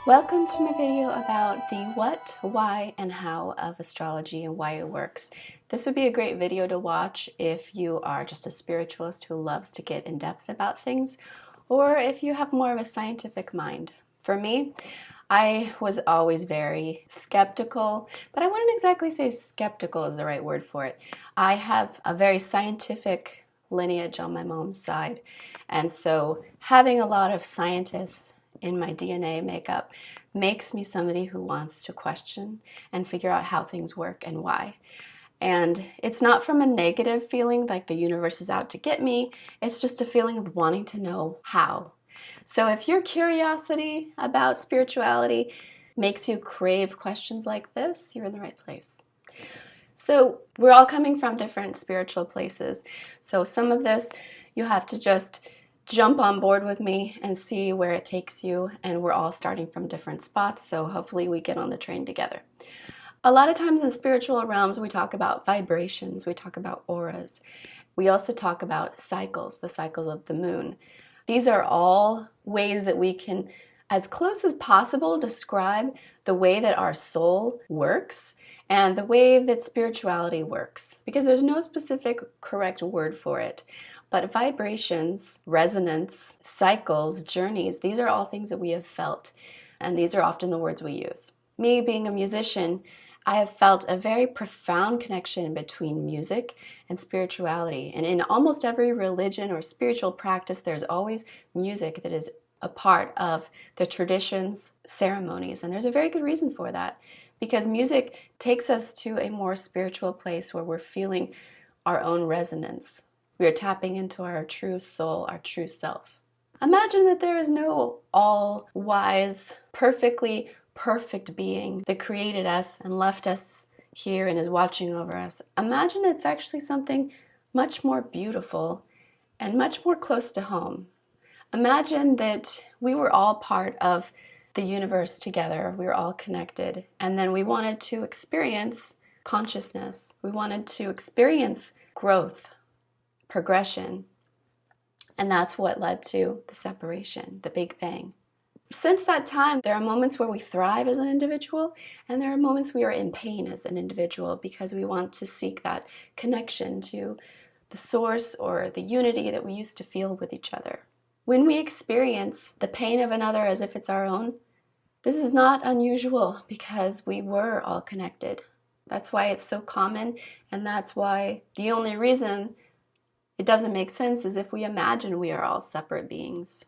Welcome to my video about the what, why, and how of astrology and why it works. This would be a great video to watch if you are just a spiritualist who loves to get in depth about things, or if you have more of a scientific mind. For me, I was always very skeptical, but I wouldn't exactly say skeptical is the right word for it. I have a very scientific lineage on my mom's side, and so having a lot of scientists in my DNA makeup makes me somebody who wants to question and figure out how things work and why. And it's not from a negative feeling like the universe is out to get me, it's just a feeling of wanting to know how. So if your curiosity about spirituality makes you crave questions like this, you're in the right place. So we're all coming from different spiritual places. So some of this you have to just jump on board with me and see where it takes you, and we're all starting from different spots, so hopefully we get on the train together. A lot of times in spiritual realms we talk about vibrations, we talk about auras. We also talk about cycles, the cycles of the moon. These are all ways that we can, as close as possible, describe the way that our soul works and the way that spirituality works, because there's no specific correct word for it. But vibrations, resonance, cycles, journeys, these are all things that we have felt, and these are often the words we use. Me being a musician, I have felt a very profound connection between music and spirituality. And in almost every religion or spiritual practice, there's always music that is a part of the traditions, ceremonies. And there's a very good reason for that, because music takes us to a more spiritual place where we're feeling our own resonance. We are tapping into our true soul, our true self. Imagine that there is no all-wise, perfectly perfect being that created us and left us here and is watching over us. Imagine it's actually something much more beautiful and much more close to home. Imagine that we were all part of the universe together. We were all connected. And then we wanted to experience consciousness. We wanted to experience growth, progression. And that's what led to the separation, the Big Bang. Since that time, there are moments where we thrive as an individual, and there are moments we are in pain as an individual because we want to seek that connection to the source or the unity that we used to feel with each other. When we experience the pain of another as if it's our own, this is not unusual because we were all connected. That's why it's so common, and that's why the only reason it doesn't make sense is if we imagine we are all separate beings.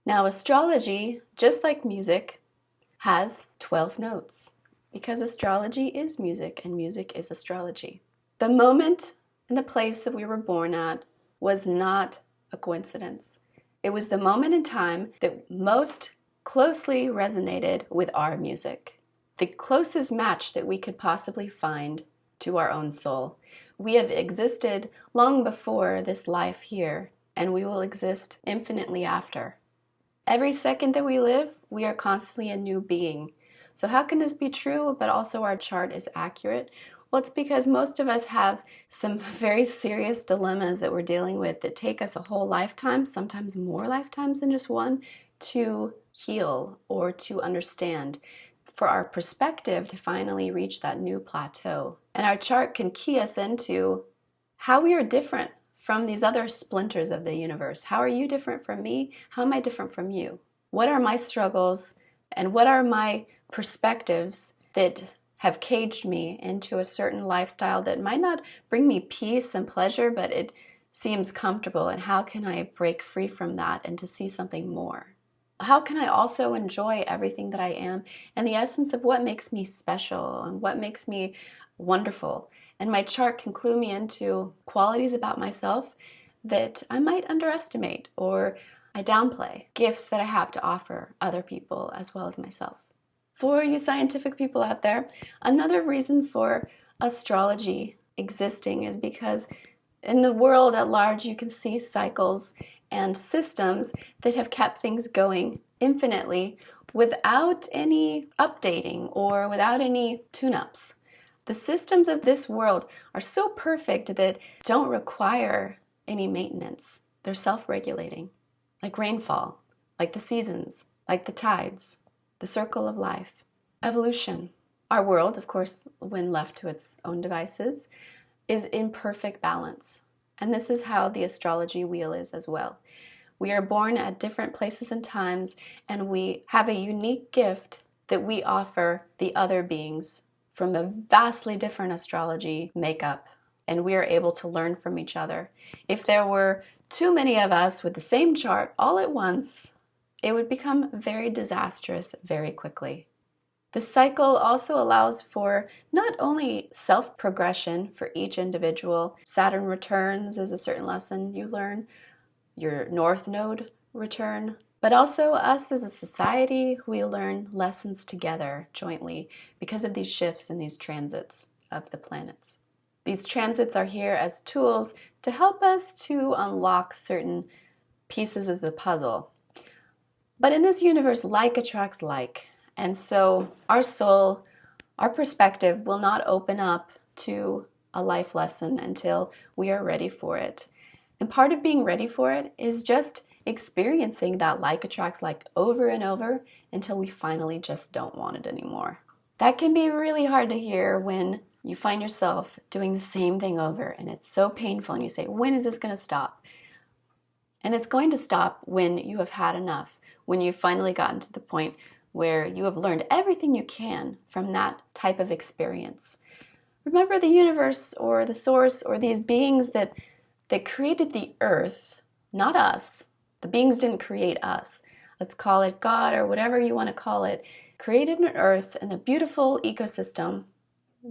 Now, astrology, just like music, has 12 notes because astrology is music and music is astrology. The moment and the place that we were born at was not a coincidence. It was the moment in time that most closely resonated with our music, the closest match that we could possibly find to our own soul. We have existed long before this life here, and we will exist infinitely after. Every second that we live, we are constantly a new being. So how can this be true, but also our chart is accurate? Well, it's because most of us have some very serious dilemmas that we're dealing with that take us a whole lifetime, sometimes more lifetimes than just one, to heal or to understand, for our perspective to finally reach that new plateau. And our chart can key us into how we are different from these other splinters of the universe. How are you different from me? How am I different from you? What are my struggles and what are my perspectives that have caged me into a certain lifestyle that might not bring me peace and pleasure, but it seems comfortable, and how can I break free from that and to see something more? How can I also enjoy everything that I am and the essence of what makes me special and what makes me wonderful? And my chart can clue me into qualities about myself that I might underestimate or I downplay, gifts that I have to offer other people as well as myself. For you scientific people out there, another reason for astrology existing is because in the world at large you can see cycles and systems that have kept things going infinitely without any updating or without any tune-ups. The systems of this world are so perfect that don't require any maintenance. They're self-regulating, like rainfall, like the seasons, like the tides. the circle of life, evolution. Our world, of course, when left to its own devices, is in perfect balance. And this is how the astrology wheel is as well. We are born at different places and times, and we have a unique gift that we offer the other beings from a vastly different astrology makeup, and we are able to learn from each other. If there were too many of us with the same chart all at once, it would become very disastrous very quickly. The cycle also allows for not only self-progression for each individual. Saturn returns is a certain lesson you learn, your North Node return, but also us as a society, we learn lessons together jointly because of these shifts and these transits of the planets. These transits are here as tools to help us to unlock certain pieces of the puzzle. But in this universe, like attracts like. And so our soul, our perspective will not open up to a life lesson until we are ready for it. And part of being ready for it is just experiencing that like attracts like over and over until we finally just don't want it anymore. That can be really hard to hear when you find yourself doing the same thing over and it's so painful and you say, when is this going to stop? And it's going to stop when you have had enough, when you've finally gotten to the point where you have learned everything you can from that type of experience. Remember the universe or the source or these beings that created the earth, not us. The beings didn't create us. Let's call it God or whatever you want to call it. Created an earth and a beautiful ecosystem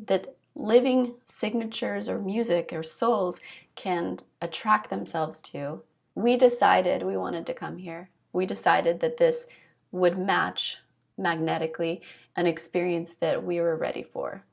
that living signatures or music or souls can attract themselves to. We decided we wanted to come here. We decided that this would match magnetically an experience that we were ready for.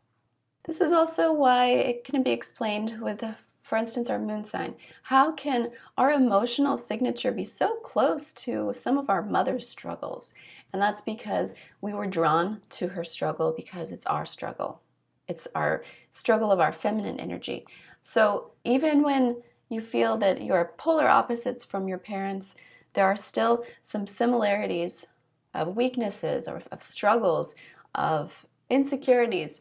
This is also why it can be explained with, for instance, our moon sign. How can our emotional signature be so close to some of our mother's struggles? And that's because we were drawn to her struggle because it's our struggle. It's our struggle of our feminine energy. So even when you feel that you are polar opposites from your parents, there are still some similarities of weaknesses or of struggles, of insecurities,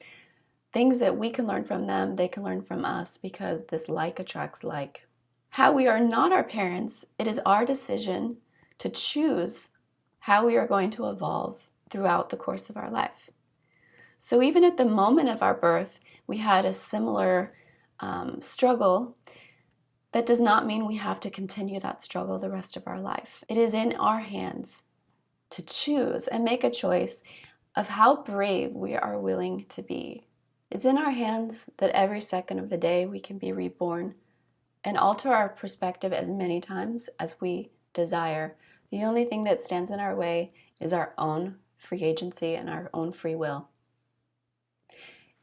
things that we can learn from them, they can learn from us because this like attracts like. How we are not our parents, it is our decision to choose how we are going to evolve throughout the course of our life. So even at the moment of our birth, we had a similar struggle. That does not mean we have to continue that struggle the rest of our life. It is in our hands to choose and make a choice of how brave we are willing to be. It's in our hands that every second of the day we can be reborn and alter our perspective as many times as we desire. The only thing that stands in our way is our own free agency and our own free will.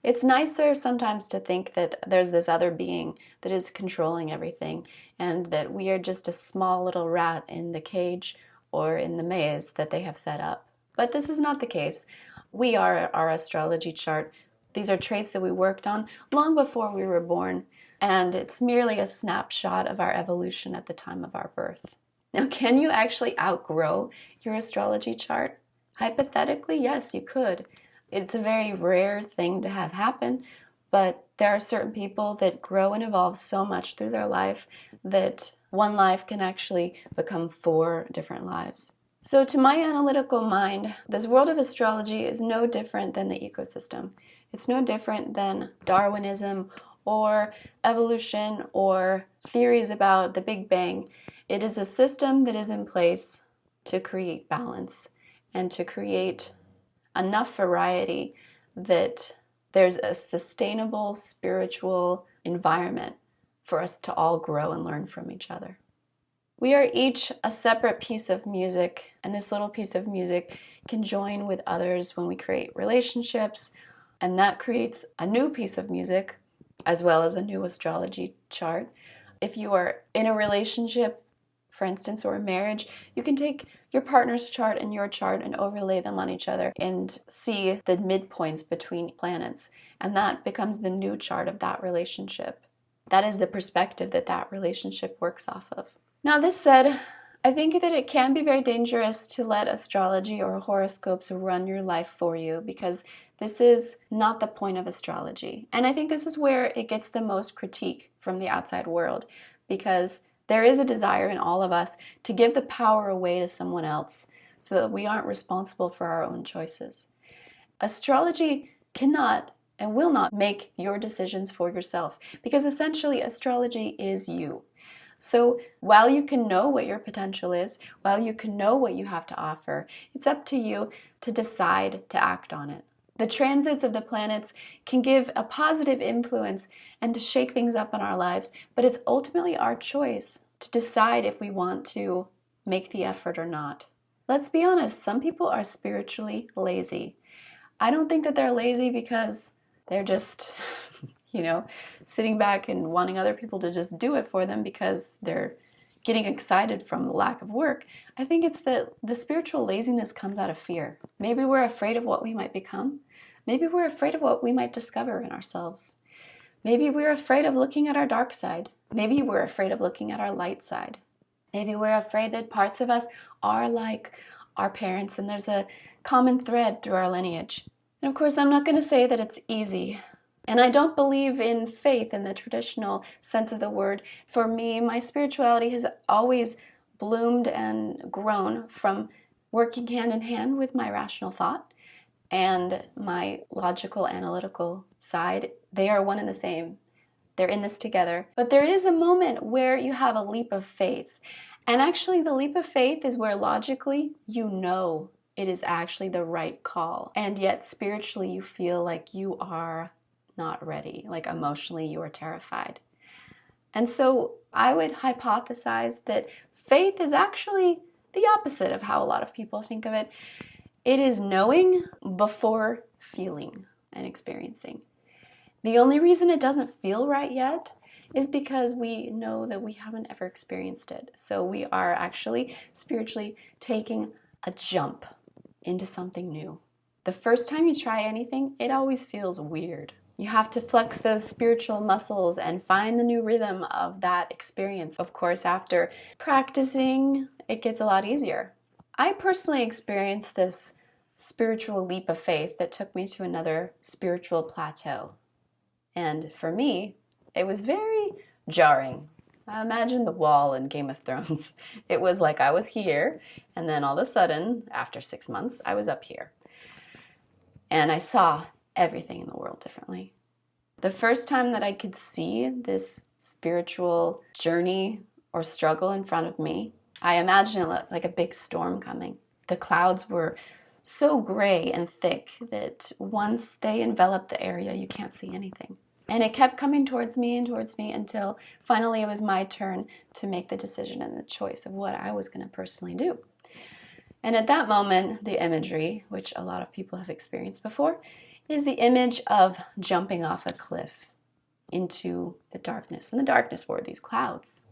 It's nicer sometimes to think that there's this other being that is controlling everything and that we are just a small little rat in the cage or in the maze that they have set up. But this is not the case. We are our astrology chart. These are traits that we worked on long before we were born, and it's merely a snapshot of our evolution at the time of our birth. Now, can you actually outgrow your astrology chart? Hypothetically, yes, you could. It's a very rare thing to have happen, but there are certain people that grow and evolve so much through their life that one life can actually become 4 different lives. So to my analytical mind, this world of astrology is no different than the ecosystem. It's no different than Darwinism or evolution or theories about the Big Bang. It is a system that is in place to create balance and to create enough variety that there's a sustainable spiritual environment for us to all grow and learn from each other. We are each a separate piece of music, and this little piece of music can join with others when we create relationships, and that creates a new piece of music as well as a new astrology chart. If you are in a relationship, for instance, or a marriage, you can take your partner's chart and your chart and overlay them on each other and see the midpoints between planets, and that becomes the new chart of that relationship. That is the perspective that that relationship works off of. Now, this said, I think that it can be very dangerous to let astrology or horoscopes run your life for you, because this is not the point of astrology. And I think this is where it gets the most critique from the outside world, because there is a desire in all of us to give the power away to someone else so that we aren't responsible for our own choices. Astrology cannot and will not make your decisions for yourself, because essentially astrology is you. So while you can know what your potential is, while you can know what you have to offer, it's up to you to decide to act on it. The transits of the planets can give a positive influence and to shake things up in our lives, but it's ultimately our choice to decide if we want to make the effort or not. Let's be honest, some people are spiritually lazy. I don't think that they're lazy because they're just sitting back and wanting other people to just do it for them because they're getting excited from the lack of work. I think it's that the spiritual laziness comes out of fear. Maybe we're afraid of what we might become. Maybe we're afraid of what we might discover in ourselves. Maybe we're afraid of looking at our dark side. Maybe we're afraid of looking at our light side. Maybe we're afraid that parts of us are like our parents and there's a common thread through our lineage. And of course, I'm not going to say that it's easy. And I don't believe in faith in the traditional sense of the word. For me, my spirituality has always bloomed and grown from working hand in hand with my rational thought and my logical, analytical side. They are one and the same. They're in this together. But there is a moment where you have a leap of faith. And actually, the leap of faith is where logically you know it is actually the right call. And yet spiritually you feel like you are not ready, like emotionally you are terrified. And so I would hypothesize that faith is actually the opposite of how a lot of people think of it. It is knowing before feeling and experiencing. The only reason it doesn't feel right yet is because we know that we haven't ever experienced it. So we are actually spiritually taking a jump into something new. The first time you try anything, it always feels weird. You have to flex those spiritual muscles and find the new rhythm of that experience. Of course, after practicing, it gets a lot easier. I personally experienced this spiritual leap of faith that took me to another spiritual plateau. And for me, it was very jarring. I imagine the wall in Game of Thrones. It was like I was here, and then all of a sudden, after 6 months, I was up here. And I saw everything in the world differently. The first time that I could see this spiritual journey or struggle in front of me, I imagined it like a big storm coming. The clouds were so gray and thick that once they envelop the area, you can't see anything. And it kept coming towards me until finally it was my turn to make the decision and the choice of what I was going to personally do. And at that moment, the imagery, which a lot of people have experienced before, is the image of jumping off a cliff into the darkness. And the darkness were these clouds.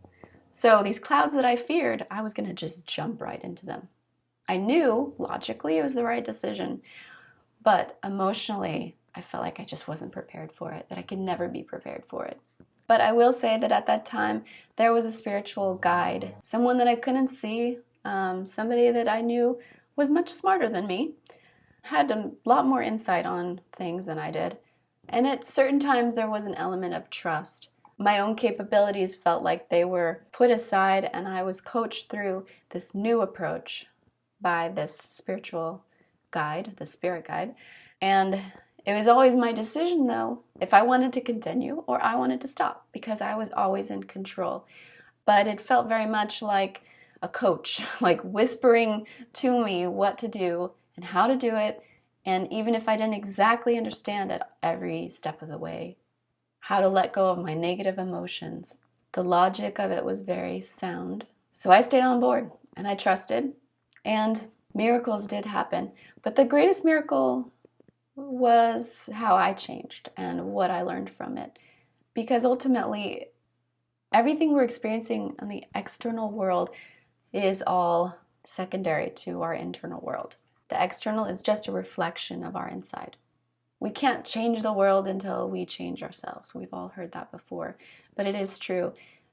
So these clouds that I feared, I was going to just jump right into them. I knew logically it was the right decision, but emotionally, I felt like I just wasn't prepared for it, that I could never be prepared for it. But I will say that at that time, there was a spiritual guide, someone that I couldn't see, somebody that I knew was much smarter than me, had a lot more insight on things than I did. And at certain times, there was an element of trust. My own capabilities felt like they were put aside, and I was coached through this new approach by this spiritual guide, the spirit guide. And it was always my decision, though, if I wanted to continue or I wanted to stop, because I was always in control. But it felt very much like a coach, like whispering to me what to do and how to do it. And even if I didn't exactly understand at every step of the way, how to let go of my negative emotions, the logic of it was very sound. So I stayed on board and I trusted, and miracles did happen. But the greatest miracle was how I changed and what I learned from it. Because ultimately, everything we're experiencing in the external world is all secondary to our internal world. The external is just a reflection of our inside. We can't change the world until we change ourselves. We've all heard that before, but it is true.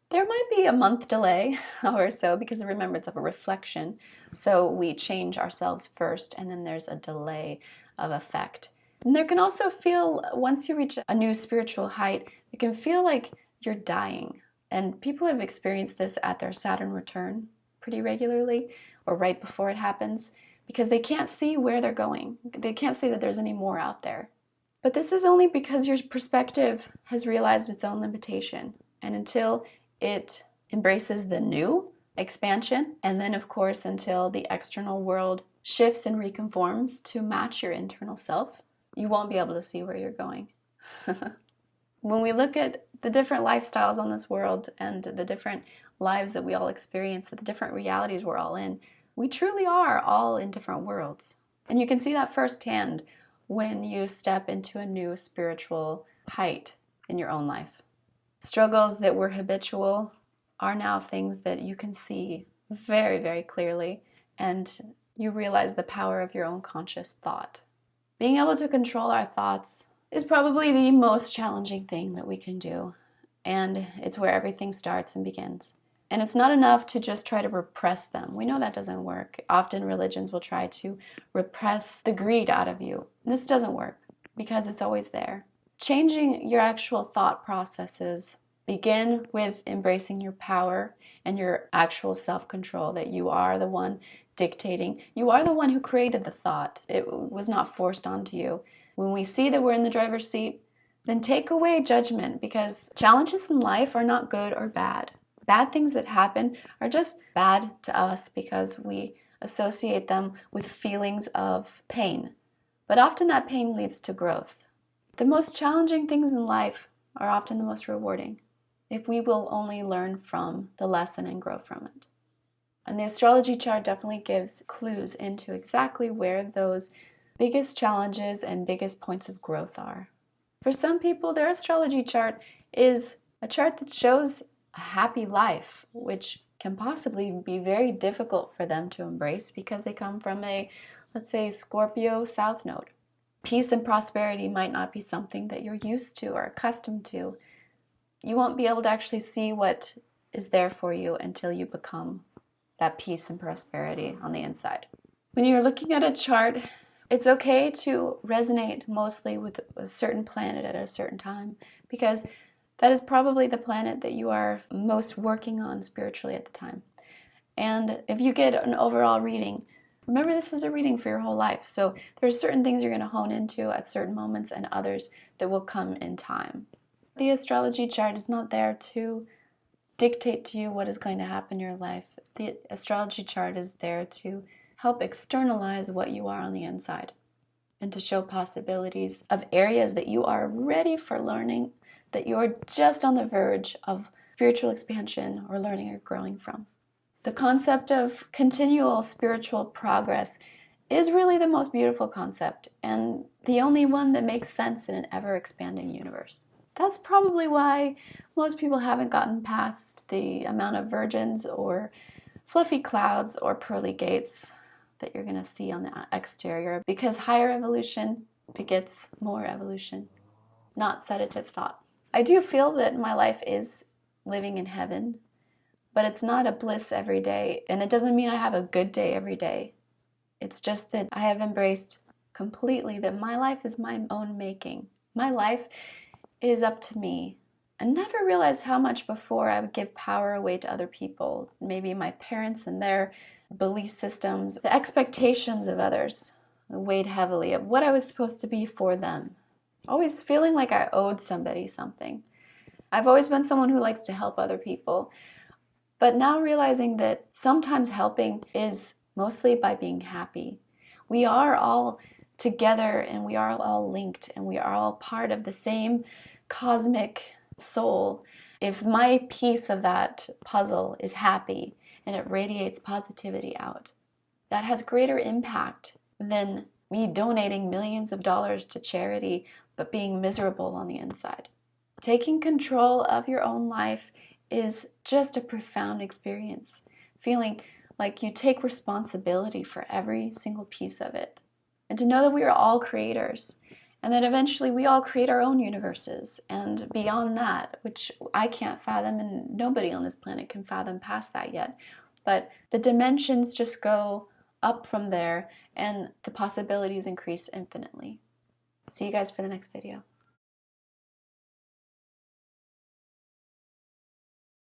There might be a month delay or so because remember it's a reflection. So we change ourselves first and then there's a delay of effect. And there can also feel, once you reach a new spiritual height, it can feel like you're dying. And people have experienced this at their Saturn return pretty regularly or right before it happens because they can't see where they're going. They can't see that there's any more out there. But this is only because your perspective has realized its own limitation. And until it embraces the new expansion, and then of course until the external world shifts and reconforms to match your internal self, you won't be able to see where you're going. When we look at the different lifestyles on this world and the different lives that we all experience, the different realities we're all in, we truly are all in different worlds. And you can see that firsthand when you step into a new spiritual height in your own life. Struggles that were habitual are now things that you can see very, very clearly, and you realize the power of your own conscious thought. Being able to control our thoughts is probably the most challenging thing that we can do, and it's where everything starts and begins. And it's not enough to just try to repress them. We know that doesn't work. Often religions will try to repress the greed out of you. This doesn't work because it's always there. Changing your actual thought processes begin with embracing your power and your actual self-control, that you are the one dictating. You are the one who created the thought. It was not forced onto you. When we see that we're in the driver's seat, then take away judgment, because challenges in life are not good or bad. Bad things that happen are just bad to us because we associate them with feelings of pain. But often that pain leads to growth. The most challenging things in life are often the most rewarding if we will only learn from the lesson and grow from it. And the astrology chart definitely gives clues into exactly where those biggest challenges and biggest points of growth are. For some people, their astrology chart is a chart that shows a happy life, which can possibly be very difficult for them to embrace because they come from a, let's say, Scorpio South Node. Peace and prosperity might not be something that you're used to or accustomed to. You won't be able to actually see what is there for you until you become that peace and prosperity on the inside. When you're looking at a chart, it's okay to resonate mostly with a certain planet at a certain time, because that is probably the planet that you are most working on spiritually at the time. And if you get an overall reading, remember this is a reading for your whole life. So there's certain things you're going to hone into at certain moments and others that will come in time. The astrology chart is not there to dictate to you what is going to happen in your life. The astrology chart is there to help externalize what you are on the inside and to show possibilities of areas that you are ready for learning, that you're just on the verge of spiritual expansion or learning or growing from. The concept of continual spiritual progress is really the most beautiful concept and the only one that makes sense in an ever-expanding universe. That's probably why most people haven't gotten past the amount of virgins or fluffy clouds or pearly gates that you're going to see on the exterior, because higher evolution begets more evolution, not sedative thought. I do feel that my life is living in heaven, but it's not a bliss every day, and it doesn't mean I have a good day every day. It's just that I have embraced completely that my life is my own making. My life is up to me. I never realized how much before I would give power away to other people, maybe my parents and their belief systems, the expectations of others weighed heavily of what I was supposed to be for them. Always feeling like I owed somebody something. I've always been someone who likes to help other people, but now realizing that sometimes helping is mostly by being happy. We are all together and we are all linked and we are all part of the same cosmic soul. If my piece of that puzzle is happy and it radiates positivity out, that has greater impact than me donating millions of dollars to charity but being miserable on the inside. Taking control of your own life is just a profound experience, feeling like you take responsibility for every single piece of it. And to know that we are all creators And then eventually we all create our own universes, and beyond that, which I can't fathom and nobody on this planet can fathom past that yet. But the dimensions just go up from there, and the possibilities increase infinitely. See you guys for the next video.